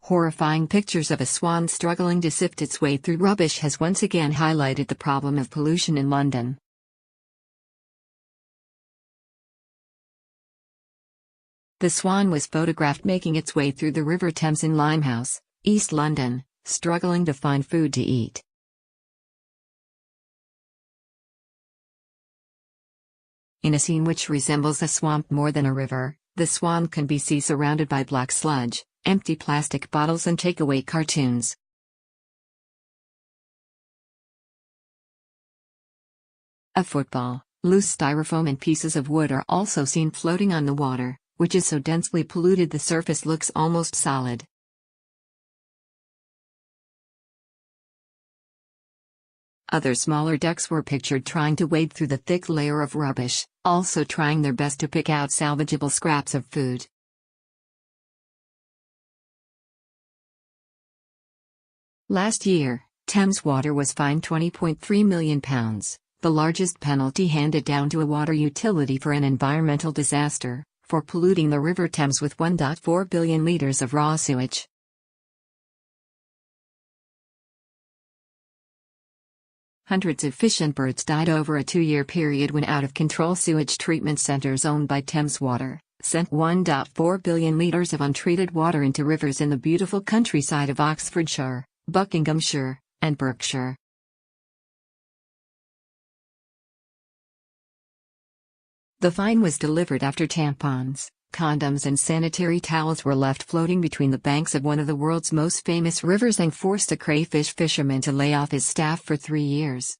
Horrifying pictures of a swan struggling to sift its way through rubbish has once again highlighted the problem of pollution in London. The swan was photographed making its way through the River Thames in Limehouse, East London, struggling to find food to eat. In a scene which resembles a swamp more than a river, the swan can be seen surrounded by black sludge, empty plastic bottles and takeaway cartoons. A football, loose styrofoam and pieces of wood are also seen floating on the water, which is so densely polluted the surface looks almost solid. Other smaller ducks were pictured trying to wade through the thick layer of rubbish, also trying their best to pick out salvageable scraps of food. Last year, Thames Water was fined £20.3 million, the largest penalty handed down to a water utility for an environmental disaster, for polluting the River Thames with 1.4 billion litres of raw sewage. Hundreds of fish and birds died over a 2-year period when out-of-control sewage treatment centres owned by Thames Water sent 1.4 billion litres of untreated water into rivers in the beautiful countryside of Oxfordshire, Buckinghamshire, and Berkshire. The fine was delivered after tampons, condoms and sanitary towels were left floating between the banks of one of the world's most famous rivers and forced a crayfish fisherman to lay off his staff for 3 years.